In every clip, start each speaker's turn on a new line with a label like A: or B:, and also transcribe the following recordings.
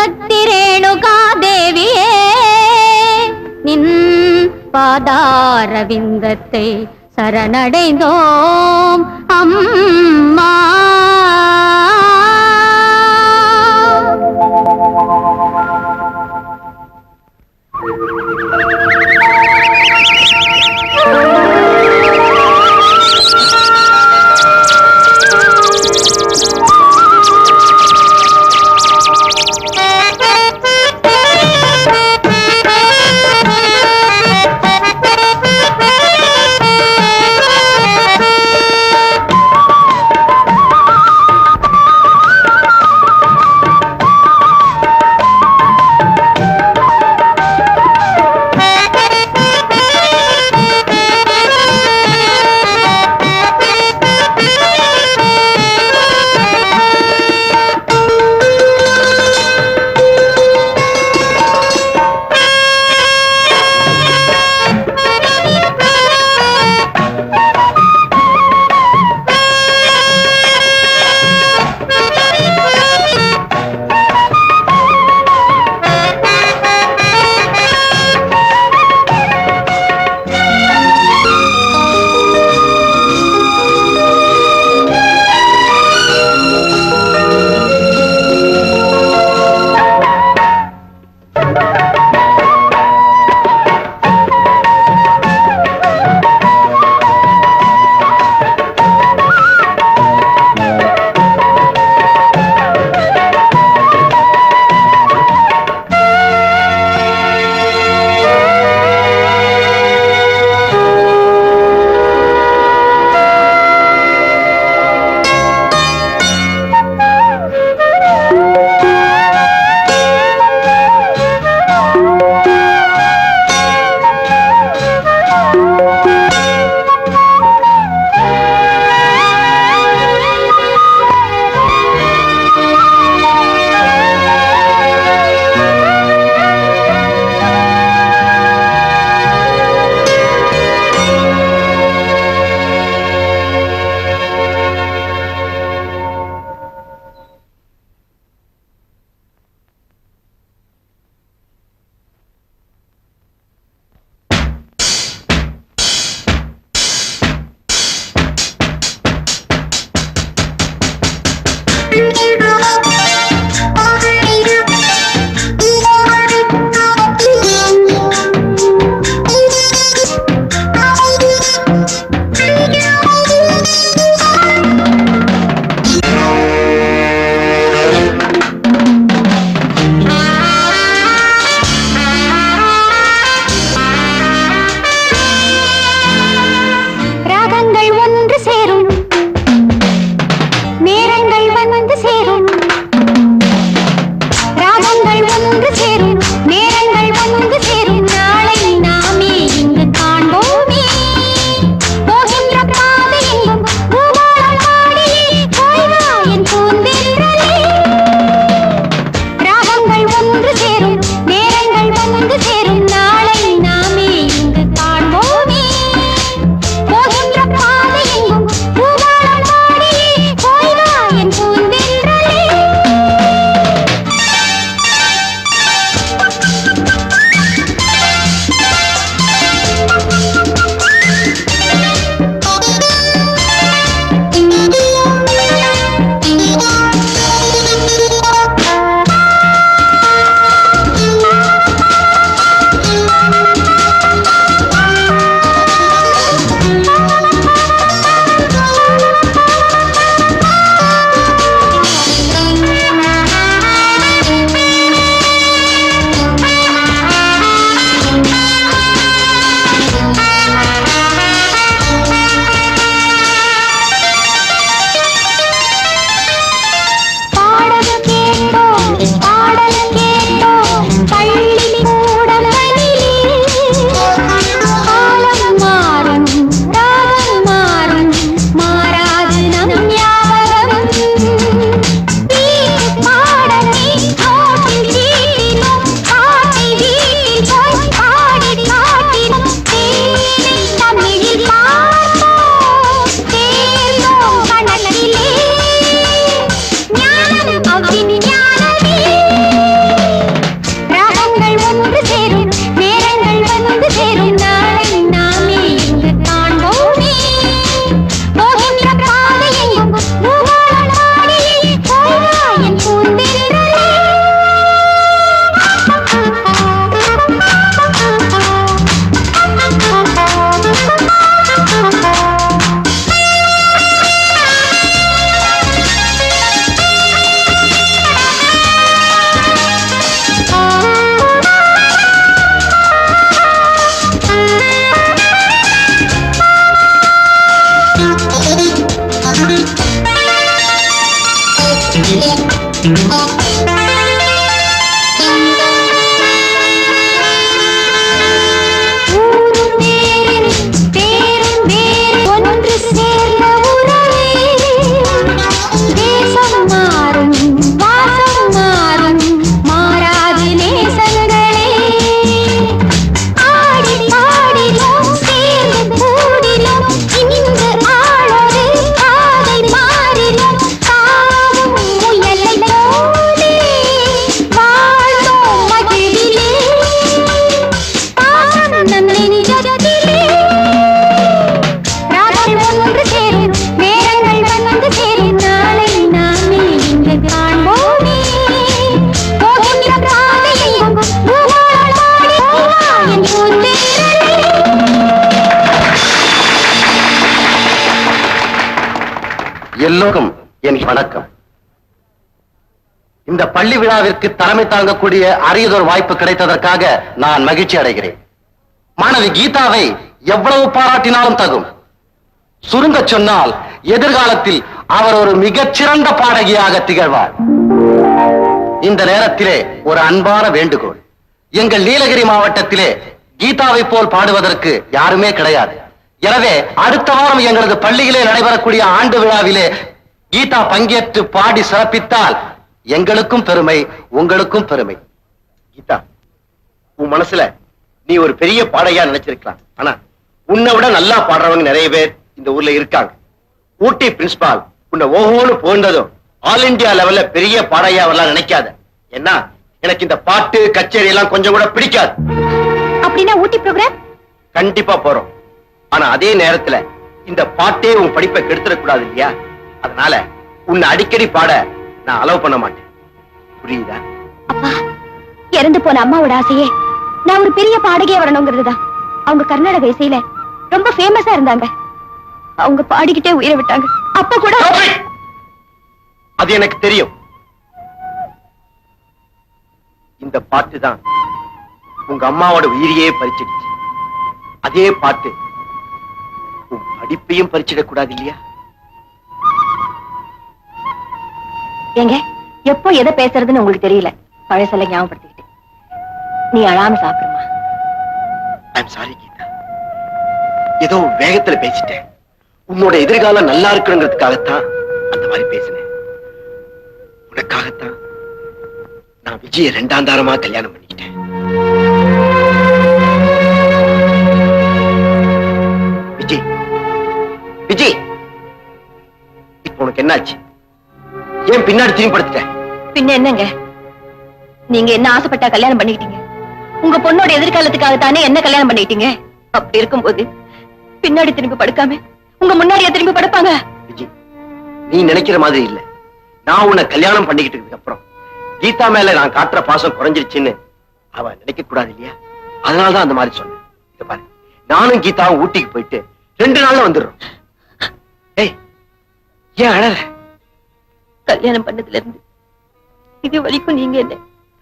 A: சக்தி ரேணுகா தேவியே நின் பாதாரவிந்தத்தை சரணடைந்தோம் அம்மா.
B: எல்லோருக்கும் என் வணக்கம். இந்த பள்ளி விழாவிற்கு தலைமை தாங்கக்கூடிய அரியதொரு வாய்ப்பு கிடைத்ததற்காக நான் மகிழ்ச்சி அடைகிறேன். மாணவி கீதாவை எவ்வளவு பாராட்டினாலும் தகும். சுருங்க சொன்னால் எதிர்காலத்தில் அவர் ஒரு மிகச்சிறந்த பாடகியாக திகழ்வார். இந்த நேரத்திலே ஒரு அன்பான வேண்டுகோள். எங்கள் நீலகிரி மாவட்டத்திலே கீதாவை போல் பாடுவதற்கு யாருமே கிடையாது. எனவே அடுத்த வாரம் எங்களது பள்ளியிலே நடைபெறக்கூடிய ஆண்டு விழாவிலே கீதா பங்கேற்று பாடி சிறப்பித்தால் எங்களுக்கும் பெருமை, உங்களுக்கும் பெருமை. கீதா, உன் மனசுல நீ ஒரு பெரிய பாடகியா நினைச்சிருக்கலாம். ஆனா உன்னை விட நல்லா பாடுறவங்க நிறைய பேர் இந்த ஊர்ல இருக்காங்க. ஊட்டி பிரின்சிபால் உன்னை ஓஹோன்னு போன்றதும் ஆல் இந்தியா லெவல்ல பெரிய பாடகியா வரலாம் நினைக்காத. என்ன, எனக்கு இந்த பாட்டு கச்சேரி எல்லாம் கொஞ்சம் கூட பிடிக்காது.
A: அப்படின்னா ஊட்டி ப்ரோக்ராம்
B: கண்டிப்பா போறோம். ஆனா அதே நேரத்துல இந்த பாட்டே உன் படிப்பை கெடுத்துடக்கூடாது இல்லையா? அதனால உன்னை அடிக்கடி பாட நான் அலோவ் பண்ண மாட்டேன். புரியுதா?
A: அப்பா, இறந்து போன அம்மாவோட ஆசையே நான் ஒரு பெரிய பாடகியா வரணுங்கிறதுதான். அவங்க கர்நாடக இசையில ரொம்ப ஃபேமஸா இருந்தாங்க. அவங்க பாடிக்கிட்டே உயிரை விட்டாங்க. அப்ப கூட
B: அது எனக்கு தெரியும். இந்த பாட்டு தான் உங்க அம்மாவோட உயிரையே பறிச்சிடுச்சு. அதே பாட்டு உன் படிப்பையும் பறிச்சிடக் கூடாது இல்லையா?
A: ஏங்க, எப்போ எதை பேசுறதுன்னு உங்களுக்கு தெரியல. பழசெல்லாம் ஞாபகப்படுத்திக்கிட்டு நீ அழாம சாப்பிடுமா?
B: ஐம் சாரி கீதா, ஏதோ வேகத்துல பேசிட்டேன். உன்னோட எதிர்காலம் நல்லா இருக்கணுங்கிறதுக்காகத்தான் அந்த மாதிரி பேசினேன். உனக்காகத்தான் நான் விஜய 2ஆம் தாரமா கல்யாணம் பண்ணிக்கிட்டேன். விஜய், விஜய், இப்ப உனக்கு என்னாச்சு? ஏன் பின்னாடி திரும்பி படுத்துட்ட?
A: பின்ன என்னங்க, நீங்க என்ன ஆசைப்பட்டா கல்யாணம் பண்ணிக்கிட்டீங்க? உங்க பொண்ணோட எதிர்காலத்துக்காக தானே என்ன கல்யாணம் பண்ணிக்கிட்டீங்க. அப்படி இருக்கும்போது பின்னாடி திரும்பி படுக்காம உங்க முன்னாடியே திரும்பி படுப்பாங்க?
B: விஜய், நீ நினைக்கிற மாதிரி இல்ல. நான் உன்னை கல்யாணம் பண்ணிக்கிட்டதுக்கு அப்புறம் கீதா மேல நான் காட்டுற பாசம் குறைஞ்சிருச்சுன்னு அவ நினைக்க கூடாது இல்லையா? அதனாலதான் அந்த மாதிரி சொன்னேன். இத பாரு, நானும் கீதாவும் ஊட்டிக்கு போயிட்டு 2 நாள்ல வந்துடுறோம். ஏய், ஏன் அழற?
A: கல்யாணம் பண்ணதுல இருந்து இது வரைக்கும் நீங்க என்ன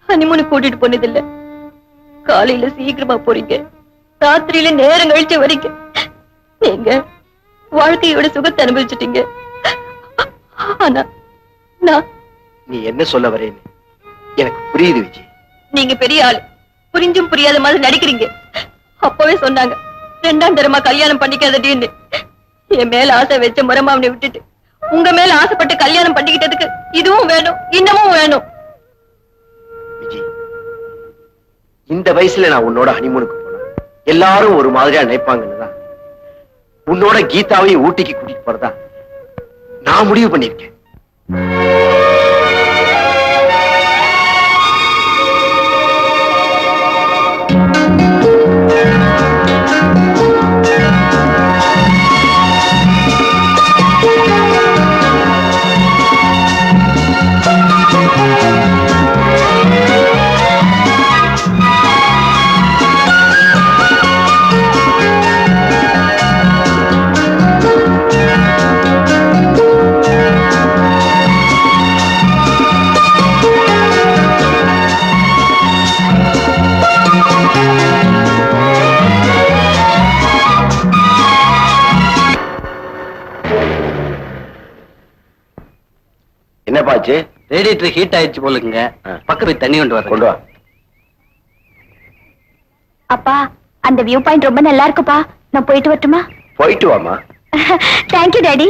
A: ஹனிமூனு கூட்டிட்டு போனதில்ல. காலையில சீக்கிரமா போறீங்க, ராத்திரியில நேரம் கழிச்சு வரீங்க. நீங்க வாழ்க்கையோட சுகத்தை அனுபவிச்சுட்டீங்க. ஆனா நான்
B: நீ என்ன சொல்ல வரேன்னு எனக்கு புரியுது விஜய்.
A: நீங்க பெரிய ஆளு, புரிஞ்சும் புரியாத மாதிரி நடிக்கிறீங்க. அப்பவே சொன்னாங்க 2ஆம் தரமா கல்யாணம் பண்ணிக்காதடின்னு. என் மேல ஆசை வச்ச முறமாவனை விட்டுட்டு உங்க மேல ஆசைப்பட்டு கல்யாணம் பண்ணிக்கிட்டதுக்கு இதுவும் வேணும், இன்னமும் வேணும்.
B: விஜய், இந்த வயசுல நான் உன்னோட ஹனிமூனுக்கு போனேன். எல்லாரும் ஒரு மாதிரியா நினைப்பாங்கன்னு தான் உன்னோட கீதாவையும் ஊட்டிக்கு கூட்டிட்டு போறதா நான் முடிவு பண்ணிருக்கேன். என்னப்பாச்சு?
C: ரேடியேட்டர் ஹீட் ஆயிடுச்சு போலுங்க. பக்கத்து போய் தண்ணி கொண்டு வர.
B: கொண்டு வா.
D: அப்பா, அந்த வியூ பாயிண்ட் ரொம்ப நல்லா இருக்குப்பா. நான் போயிட்டு வரட்டுமா?
B: போயிட்டு வாமா.
D: Thank you daddy.